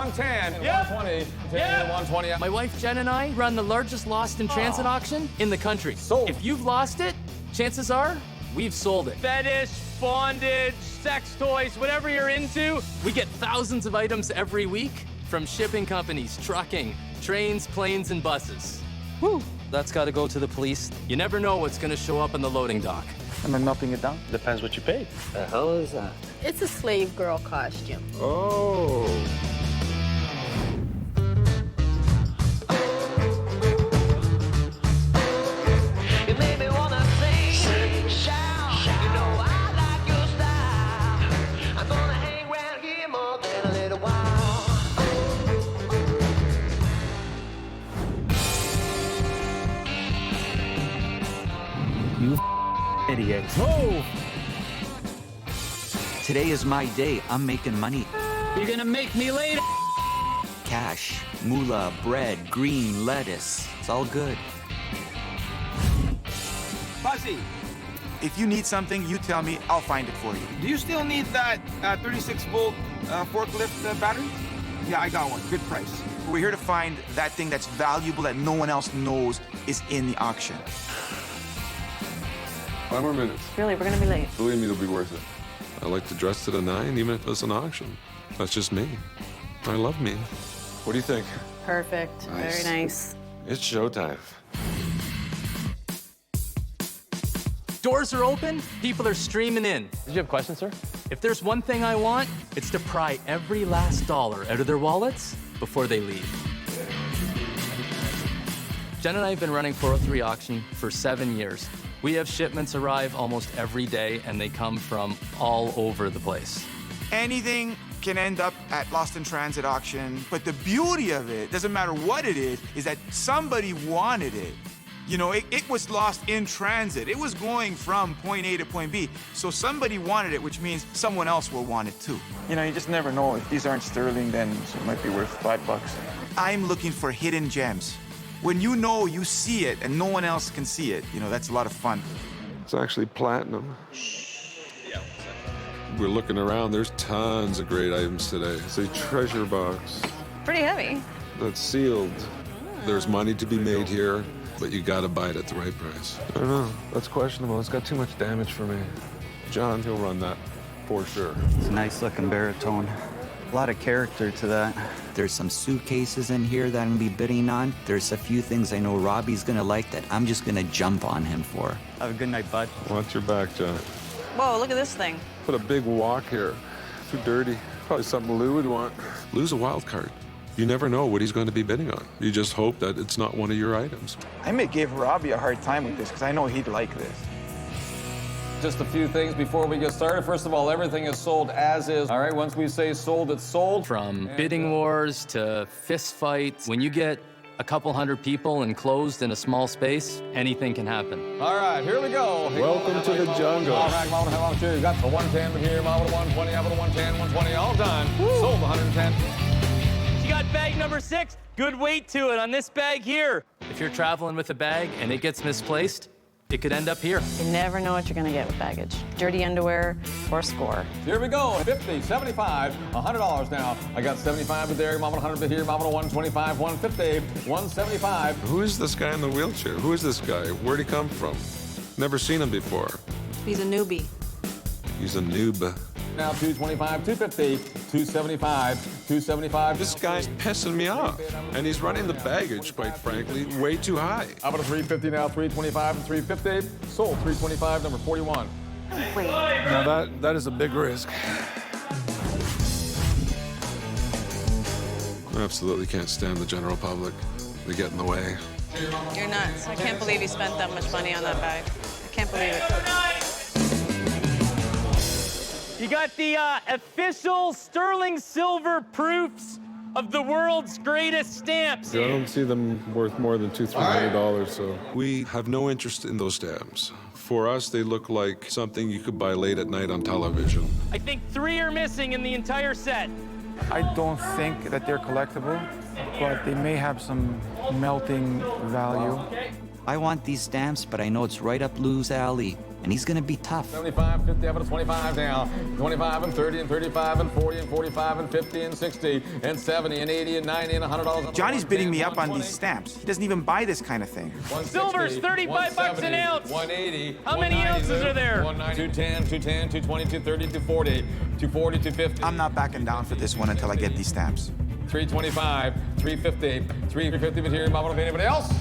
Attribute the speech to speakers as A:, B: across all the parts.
A: 110, 120, 10, 120.
B: My wife Jen and I run the largest lost in transit auction in the country.
A: Sold.
B: If you've lost it, chances are we've sold it. Fetish, bondage, sex toys, whatever you're into, we get thousands of items every week from shipping companies, trucking, trains, planes, and buses. Whew, that's got to go to the police. You never know what's going to show up in the loading dock.
C: Am I melting it down?
D: Depends what you paid.
C: The hell is that?
E: It's a slave girl costume.
A: Oh.
F: You made me wanna sing, shout. You know I like your style. I'm gonna hang around here more than a little while.
C: You idiot.
A: Move.
G: Today is my day. I'm making money.
B: You're going to make me late.
G: Cash, moolah, bread, green, lettuce. It's all good.
H: Fuzzy, if you need something, you tell me, I'll find it for you. Do you still need that 36-volt forklift battery? Yeah, I got one. Good price. We're here to find that thing that's valuable that no one else knows is in the auction.
I: 5 more minutes.
E: Really, we're gonna be late.
I: Believe me, it'll be worth it. I like to dress to the 9, even if it's an auction. That's just me. I love me. What do you think?
E: Perfect.
I: Nice.
E: Very nice.
I: It's showtime.
B: Doors are open, people are streaming in.
D: Did you have questions, sir?
B: If there's one thing I want, it's to pry every last dollar out of their wallets before they leave. Jen and I have been running 403 Auction for 7 years. We have shipments arrive almost every day, and they come from all over the place.
H: Anything can end up at Lost in Transit auction, but the beauty of it, doesn't matter what it is that somebody wanted it. You know, it was lost in transit. It was going from point A to point B. So somebody wanted it, which means someone else will want it too.
C: You know, you just never know. If these aren't sterling, then it might be worth $5.
H: I'm looking for hidden gems. When you know you see it and no one else can see it, you know, that's a lot of fun.
I: It's actually platinum. We're looking around. There's tons of great items today. It's a treasure box
E: Pretty heavy.
I: that's sealed. There's money to be made here, but you gotta buy it at the right price. I don't know. That's questionable. It's got too much damage for me. John, he'll run that for sure.
G: It's a nice looking baritone. A lot of character to that. There's some suitcases in here that I'm gonna be bidding on. There's a few things I know Robbie's gonna like that I'm just gonna jump on him for. Have a good night, bud.
I: Watch your back, John.
E: Whoa, look at this thing.
I: Put a big walk here. Too dirty. Probably something Lou would want. Lou's a wild card. You never know what he's going to be bidding on. You just hope that it's not one of your items.
C: I may give Robbie a hard time with this because I know he'd like this.
A: Just a few things before we get started. First of all, everything is sold as is. All right, once we say sold, it's sold.
B: From bidding wars to fist fights, when you get a couple hundred people enclosed in a small space, anything can happen.
A: All right, here we go.
I: Welcome to the jungle.
A: All right, Mama, how much you got the 110 here, Mama, 120, Mama, 110, 120, all done. Sold 110.
B: You got bag number 6. Good weight to it on this bag here. If you're traveling with a bag and it gets misplaced, it could end up here.
E: You never know what you're gonna get with baggage. Dirty underwear or score.
A: Here we go. 50, 75, $100 now. I got 75 there, Mama, 100 here, Mama, 125, 150, 175.
I: Who is this guy in the wheelchair? Who is this guy? Where'd he come from? Never seen him before.
E: He's a newbie.
I: He's a noob.
A: Now 225, 250, 275, 275.
I: This guy's pissing me off. And he's running the baggage, quite frankly, way too high.
A: How about a 350 now, 325 and 350. Sold 325, number 41.
E: Wait.
I: Now that is a big risk. I absolutely can't stand the general public. They get in the way.
E: You're nuts. I can't believe you spent that much money on that bag. I can't believe it.
B: You got the official sterling silver proofs of the world's greatest stamps.
I: I don't see them worth more than $200-300, so. We have no interest in those stamps. For us, they look like something you could buy late at night on television.
B: I think 3 are missing in the entire set.
C: I don't think that they're collectible, but they may have some melting value.
G: I want these stamps, but I know it's right up Lou's alley. and he's gonna be tough.
A: 75, 50, up to 25 now. 25 and 30 and 35 and 40 and 45 and 50 and 60 and 70 and 80 and 90 and $100.
H: Johnny's bidding me up on these stamps. He doesn't even buy this kind of thing.
B: Silver's 35 bucks an ounce.
A: 180.
B: How many ounces are there?
A: 210, 210, 220, 230, 240, 240, 250.
H: I'm not backing down for this one until I get these stamps.
A: 325, 350, 350 material. Mom, anybody else?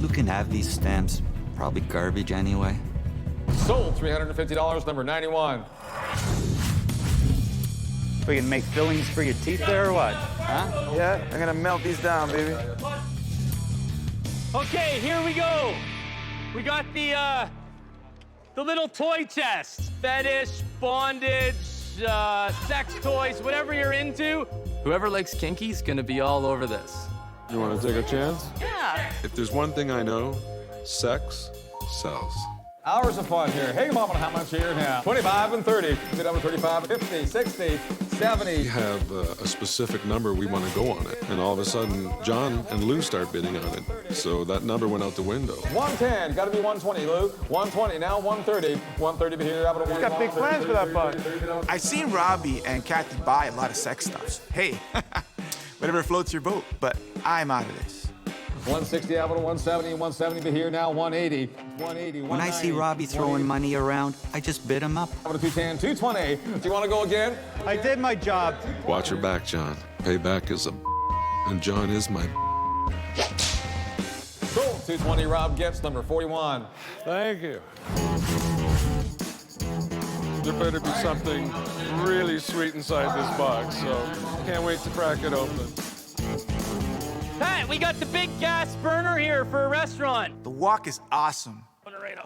G: Who can have these stamps? Probably garbage anyway.
A: Sold $350, number 91.
D: We can make fillings for your teeth there or what? Huh?
C: Yeah, I'm gonna melt these down, baby.
B: Okay, here we go. We got the little toy chest. Fetish, bondage, sex toys, whatever you're into. Whoever likes kinky's gonna be all over this.
I: You want to take a chance?
E: Yeah.
I: If there's one thing I know, sex sells.
A: Hours of fun here. Hey, Mom, how much here now? 25 and 30. Bid up to 35, 50, 60, 70.
I: We have a specific number we want to go on it. And all of a sudden, John and Lou start bidding on it. So that number went out the window.
A: 110, got to be 120, Lou. 120, now 130. 130 but here.
C: He's got big plans for that buck.
H: I've seen Robbie and Kathy buy a lot of sex stuffs. Hey, whatever floats your boat, but I'm out of this.
A: 160, out of 170, 170 but here now 180. 180,
G: When I see Robbie throwing money around, I just bid him up.
A: Out of 210, 220. Do you want to go again?
D: I did my job.
I: Watch your back, John. Payback is a and John is my
A: Sold 220, Rob gets number 41.
I: Thank you. There better be something really sweet inside this box, so can't wait to crack it open.
B: Pat, we got the big gas burner here for a restaurant.
H: The wok is awesome.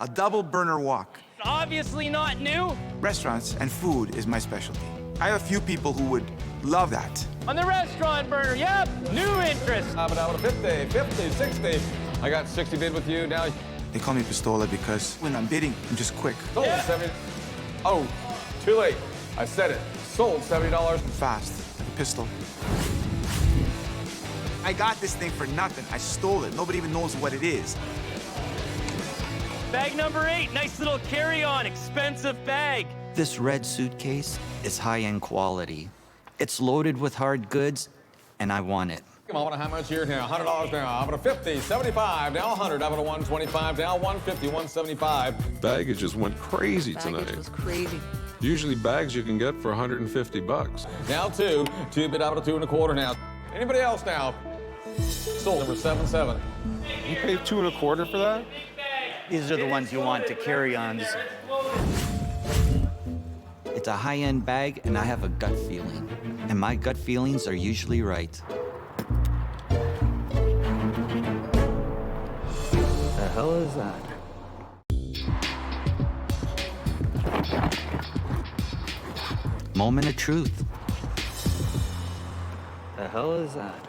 H: A double burner wok.
B: Obviously not new.
H: Restaurants and food is my specialty. I have a few people who would love that.
B: On the restaurant burner, yep, new interest.
A: But out of 50, 50, 60. I got 60 bid with you now.
H: They call me Pistola because when I'm bidding, I'm just quick.
A: Sold 70. Oh, too late. I said it. Sold $70.
H: Fast, like a pistol. I got this thing for nothing. I stole it. Nobody even knows what it is.
B: Bag number 8, nice little carry-on, expensive bag.
G: This red suitcase is high-end quality. It's loaded with hard goods, and I want it.
A: Come on, how much here now? $100 now. I'm at a 50, 75, now 100. I'm at a 125, now 150, 175.
I: Baggage just went crazy tonight.
E: Baggage was crazy.
I: Usually bags you can get for 150 bucks.
A: Now two bid out of 2 1/4 now. Anybody else now? Sold number 77.
I: You paid 2 1/4 for that?
D: These are the ones you want to carry-ons.
G: It's a high-end bag, and I have a gut feeling. And my gut feelings are usually right.
D: The hell is that?
G: Moment of truth.
D: The hell is that?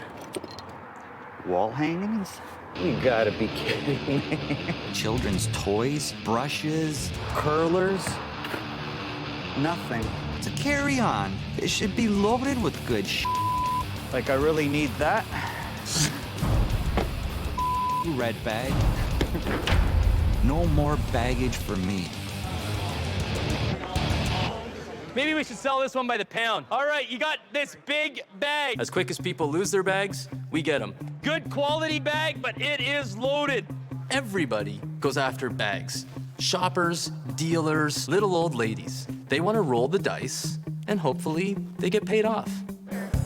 D: Wall hangings? You gotta be kidding me.
G: Children's toys, brushes.
D: Curlers? Nothing.
G: It's a carry-on. It should be loaded with good
D: Like I really need that?
G: red bag. No more baggage for me.
B: Maybe we should sell this one by the pound. All right, you got this big bag. As quick as people lose their bags, we get them. Good quality bag, but it is loaded. Everybody goes after bags. Shoppers, dealers, little old ladies. They want to roll the dice, and hopefully they get paid off.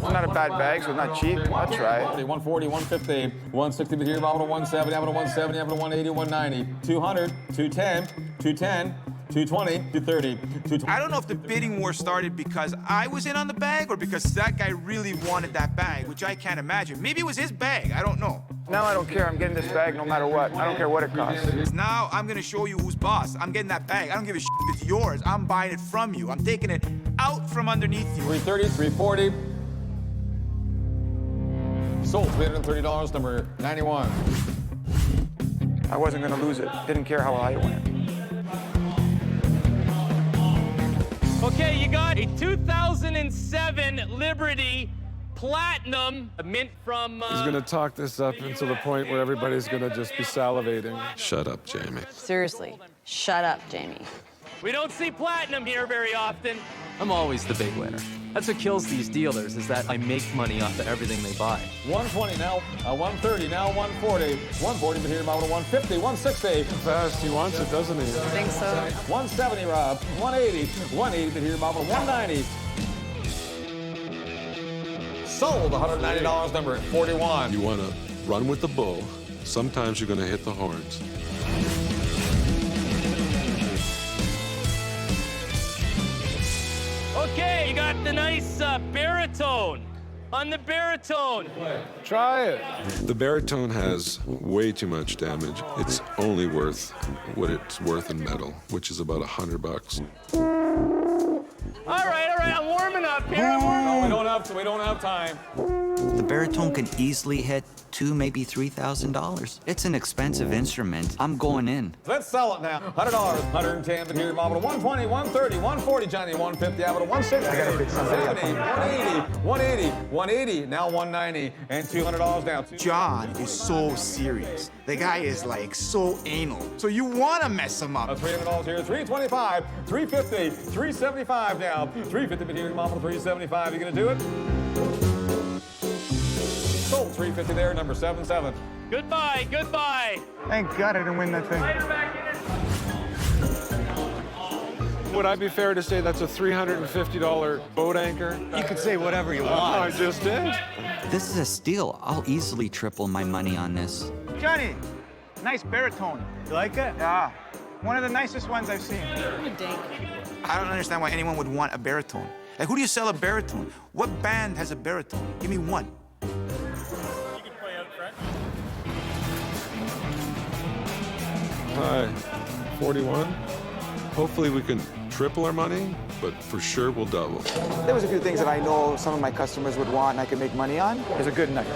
C: Not a bad bag, so it's not cheap. I'll try it.
A: 140, 150, 160 but here. I'm at a 170, I'm at a 170, I'm at a 180, 190, 200, 210, 210. 220, 230, 220.
H: I don't know if the bidding war started because I was in on the bag or because that guy really wanted that bag, which I can't imagine. Maybe it was his bag. I don't know.
C: Now I don't care. I'm getting this bag no matter what. I don't care what it costs.
H: Now I'm gonna show you who's boss. I'm getting that bag. I don't give a shit if it's yours. I'm buying it from you. I'm taking it out from underneath you.
A: 330, 340. Sold $330, number 91.
C: I wasn't gonna lose it. Didn't care how high it went.
B: Okay, you got a 2007 Liberty Platinum, a mint from...
I: He's gonna talk this up until the point where everybody's gonna just be salivating. Shut up, Jamie.
E: Seriously, Shut up, Jamie.
B: We don't see platinum here very often. I'm always the big winner. That's what kills these dealers, is that I make money off of everything they buy.
A: 120 now, 130 now, 140. 140 but here about 150, 160.
I: Fast, he wants it, doesn't he?
E: I think so.
A: 170, Rob. 180. 180 but here about 190. Sold $190 number at 41.
I: You want to run with the bull. Sometimes you're going to hit the horns.
B: Okay, you got the nice baritone. On the baritone.
I: Try it. The baritone has way too much damage. It's only worth what it's worth in metal, which is about $100.
B: All right, I'm warming up here. I'm warming up.
A: We don't have time.
G: The baritone can easily hit $2,000, maybe $3,000. It's an expensive instrument. I'm going in.
A: Let's sell it now. $100, 110 but here about 120, 130, 140, Johnny, 150, out of 160. I gotta pick somebody up. 180, 180, now 190, and $200 down.
H: John is so serious. The guy is like so anal. So you want to mess him up.
A: $300 here, 325, 350, 375 now. 350 but here, mom, 375. You gonna do it? Sold 350 there, number 77.
B: Goodbye.
C: Thank God I didn't win that thing.
I: Would I be fair to say that's a $350 boat anchor?
C: You could say whatever you want.
I: I just did.
G: This is a steal. I'll easily triple my money on this.
C: Johnny, nice baritone. You like it? Yeah. One of the nicest ones I've seen.
H: I don't understand why anyone would want a baritone. Like, who do you sell a baritone? What band has a baritone? Give me one.
I: Hi, 41. Hopefully we can triple our money, but for sure we'll double.
C: There was a few things that I know some of my customers would want and I could make money on. It was a good night.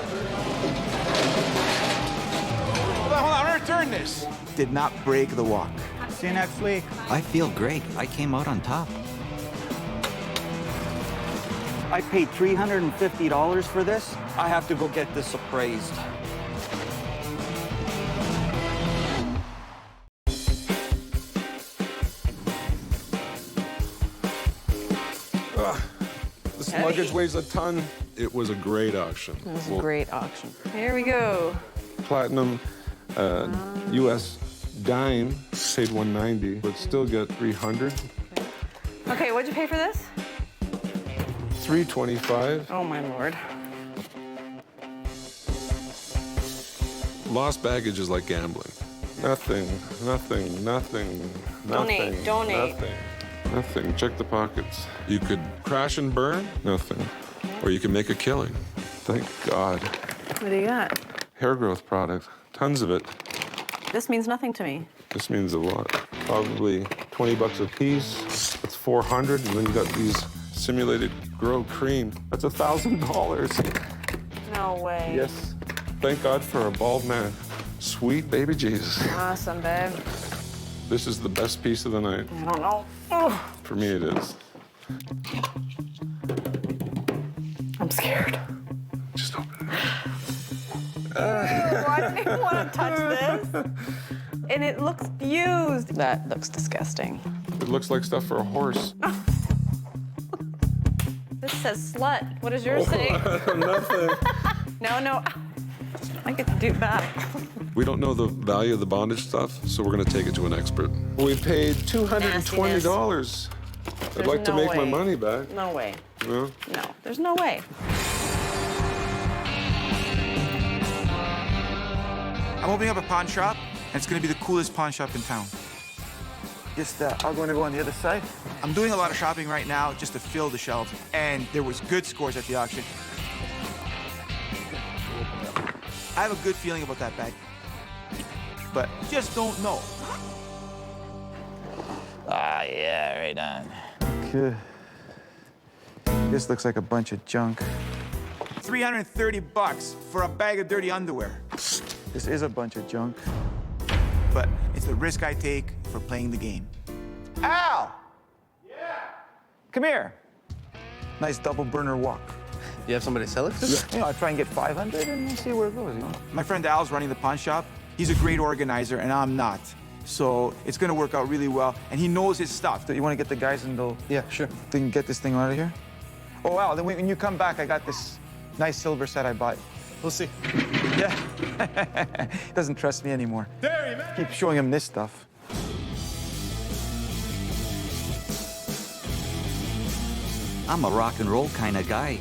H: Hold on, I'm gonna return this. Did not break the walk.
C: See you next week.
G: I feel great. I came out on top.
J: I paid $350 for this. I have to go get this appraised.
I: This luggage weighs a ton. It was a great auction.
E: It was a great auction. Here we go.
I: Platinum US dime, paid $190, but still get $300.
E: Okay, what'd you pay for this?
I: $325.
E: Oh, my Lord.
I: Lost baggage is like gambling. Nothing. Nothing. Check the pockets. You could crash and burn. Nothing. Or you can make a killing. Thank God.
E: What do you got?
I: Hair growth product. Tons of it.
E: This means nothing to me.
I: This means a lot. Probably 20 bucks a piece. That's 400, and then you got these simulated grow cream. That's $1,000.
E: No way.
I: Yes. Thank God for a bald man. Sweet baby Jesus.
E: Awesome, babe.
I: This is the best piece of the night.
E: I don't know. Oh,
I: For me, it is.
E: I'm scared.
I: Just open it.
E: Why do you want to touch this? And it looks used. That looks disgusting.
I: It looks like stuff for a horse.
E: This says slut. What does yours say?
I: Nothing.
E: No. I get to do that.
I: We don't know the value of the bondage stuff, so we're gonna take it to an expert. We paid $220. I'd like to
E: no
I: make my
E: way.
I: money back.
E: No way.
I: No?
E: No, there's no way.
H: I'm opening up a pawn shop, and it's gonna be the coolest pawn shop in town.
C: Just, I'm going to go on the other side.
H: I'm doing a lot of shopping right now just to fill the shelves, and there was good scores at the auction. I have a good feeling about that bag, but just don't know.
D: Ah, yeah, right on.
C: Okay. This looks like a bunch of junk.
H: 330 bucks for a bag of dirty underwear.
C: This is a bunch of junk.
H: But it's the risk I take for playing the game.
C: Al! Yeah? Come here. Nice double burner walk.
J: You have somebody sell it to?
C: You know, I'll try and get 500 and we'll see where it goes, you know?
H: My friend Al's running the pawn shop. He's a great organizer, and I'm not. So it's gonna work out really well, and he knows his stuff.
J: So you want to get the guys and go?
C: Yeah, sure.
J: Then get this thing out of here. Oh wow! Then when you come back, I got this nice silver set I bought.
C: We'll see.
J: Yeah. He doesn't trust me anymore. Keep showing him this stuff.
G: I'm a rock and roll kind of guy.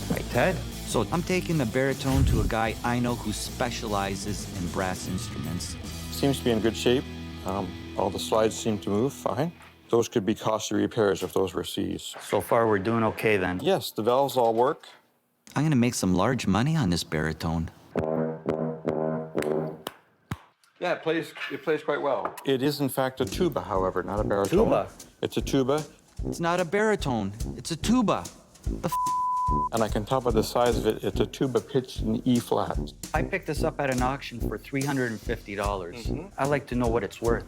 J: Right, Ted?
G: So I'm taking the baritone to a guy I know who specializes in brass instruments.
K: Seems to be in good shape. All the slides seem to move fine. Those could be costly repairs if those were C's.
G: So far, we're doing okay then.
K: Yes, the valves all work.
G: I'm gonna make some large money on this baritone.
K: Yeah, it plays quite well. It is, in fact, a tuba, however, not a baritone.
G: Tuba?
K: It's a tuba.
G: It's not a baritone, it's a tuba.
K: And I can tell by the size of it, it's a tuba pitched in E flat.
G: I picked this up at an auction for $350. I like to know what it's worth.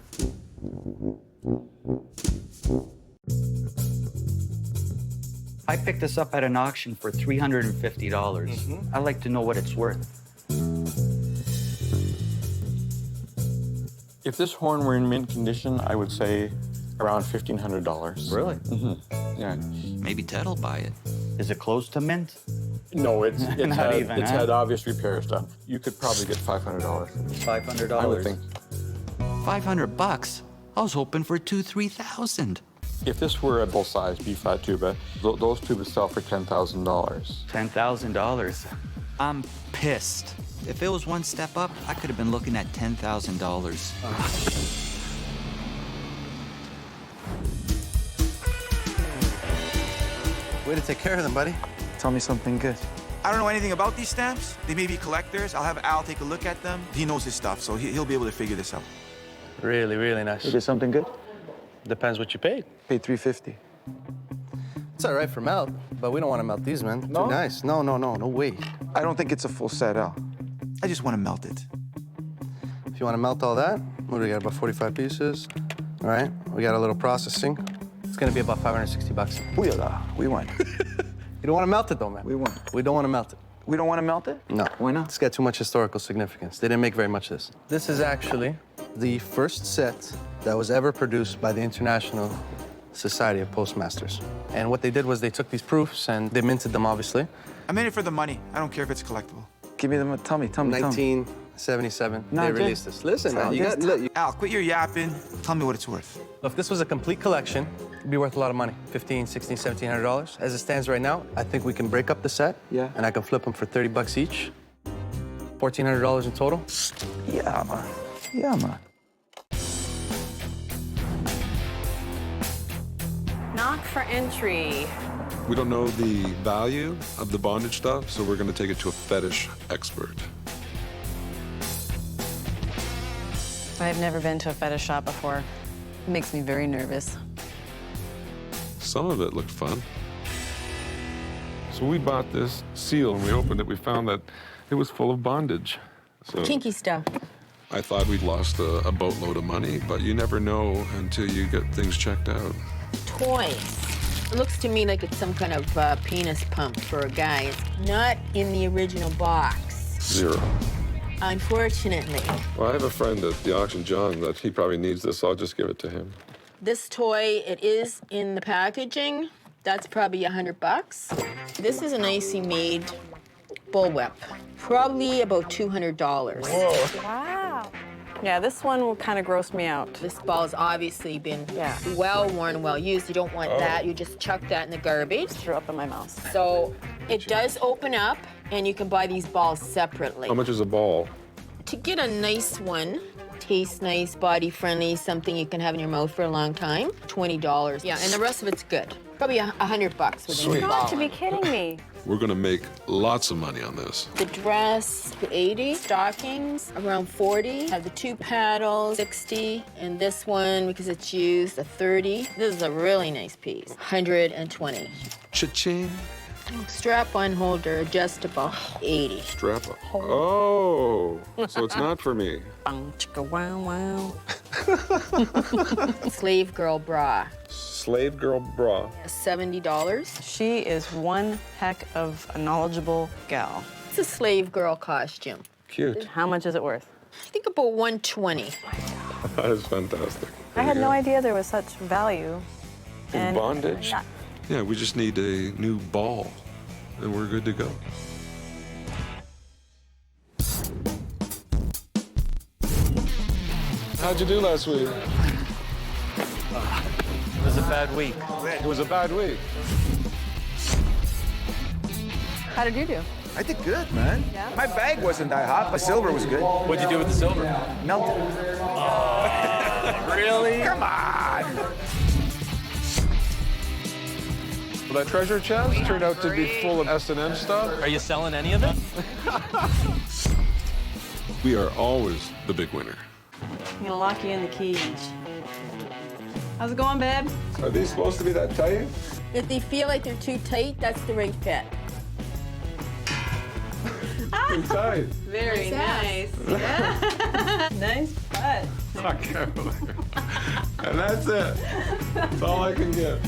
G: I picked this up at an auction for $350. I like to know what it's worth.
K: If this horn were in mint condition, I would say around $1,500.
G: Really?
K: Yeah.
G: Maybe Ted'll buy it. Is it close to mint?
K: No, it's
G: Not even,
K: it's
G: huh?
K: had obvious repairs done. You could probably get $500.
G: $500?
K: I would think.
G: $500? I was hoping for $2,000-3,000.
K: If this were a full-size B-flat tuba, those tubas sell for $10,000.
G: $10,000? I'm pissed. If it was one step up, I could have been looking at $10,000.
C: Way to take care of them, buddy.
J: Tell me something good.
H: I don't know anything about these stamps. They may be collectors. I'll have Al take a look at them. He knows his stuff, so he'll be able to figure this out.
C: Really, really nice.
J: You did something good?
C: Depends what you paid.
J: Paid $350.
C: It's all right for melt, but we don't want to melt these, man.
J: No?
C: Too nice. No way.
J: I don't think it's a full set, Al. I just want to melt it.
C: If you want to melt all that, what do we got, about 45 pieces? All right, we got a little processing. It's gonna be about $560.
J: Booyah, we won.
C: You don't want to melt it though, man.
J: We won.
C: We don't want to melt it.
J: We don't want to melt it?
C: No.
J: Why not?
C: It's got too much historical significance. They didn't make very much of this. This is actually the first set that was ever produced by the International Society of Postmasters. And what they did was they took these proofs and they minted them, obviously.
H: I'm in it for the money. I don't care if it's collectible.
J: Give me the, tell me.
C: 1977,
J: No,
C: they
J: dude.
C: released this. Listen, man,
J: Just
C: look,
H: Al, quit your yapping. Tell me what it's worth.
C: if this was a complete collection, it'd be worth a lot of money, $1,500, $1,600, $1,700. As it stands right now, I think we can break up the set,
J: Yeah.
C: and I can flip them for 30 bucks each. $1,400 in total.
J: Yeah, man. Yeah, man.
E: Knock for entry.
I: We don't know the value of the bondage stuff, so we're going to take it to a fetish expert.
E: I've never been to a fetish shop before. It makes me very nervous.
I: Some of it looked fun. So we bought this seal, and we opened it. We found that it was full of bondage. So
E: Kinky stuff.
I: I thought we'd lost a boatload of money, but you never know until you get things checked out.
L: Toys. It looks to me like it's some kind of penis pump for a guy. It's not in the original box.
I: 0.
L: Unfortunately.
I: Well, I have a friend at the auction, John, that he probably needs this, so I'll just give it to him.
L: This toy, it is in the packaging. That's probably $100. This is an icy made bullwhip. Probably about $200.
E: Whoa. Wow. Yeah, this one kind of grossed me out.
L: This ball's obviously been well worn, well used. You don't want that. You just chuck that in the garbage.
E: Threw up in my mouth.
L: So it does open up, and you can buy these balls separately.
I: How much is a ball?
L: To get a nice one, tastes nice, body friendly, something you can have in your mouth for a long time, $20. Yeah, and the rest of it's good. Probably $100 with a new
E: You
L: ball.
E: got to be kidding me.
I: We're going to make lots of money on this.
L: The dress, $80. Stockings, around $40. Have the 2 paddles, $60. And this one, because it's used, a $30. This is a really nice piece, $120.
I: Cha-ching.
L: Strap-on holder, adjustable, $80.
I: Strap up. Oh, so it's not for me.
E: Wow.
L: Slave girl bra,
I: Slave girl bra.
L: $70.
E: She is one heck of a knowledgeable gal.
L: It's a slave girl costume.
I: Cute.
E: How much is it worth?
L: I think about $120.
I: That is fantastic.
E: I had no idea there was such value.
I: In bondage? Yeah, we just need a new ball, and we're good to go. How'd you do last week?
B: It was a bad week.
I: It was a bad week.
E: How did you do?
H: I did good, man.
E: Yeah?
H: My bag wasn't that hot, but silver was good.
B: What'd you do with the silver?
H: Melted.
B: Really?
H: Come on.
I: Well, that treasure chest turned out to be full of S&M stuff.
B: Are you selling any of it?
I: We are always the big winner.
E: I'm gonna lock you in the keys. How's it going, babe?
I: Are these supposed to be that tight?
L: If they feel like they're too tight, that's the right fit.
I: Too tight.
E: Very nice. Yeah. Nice butt.
I: And that's it. That's all I can get.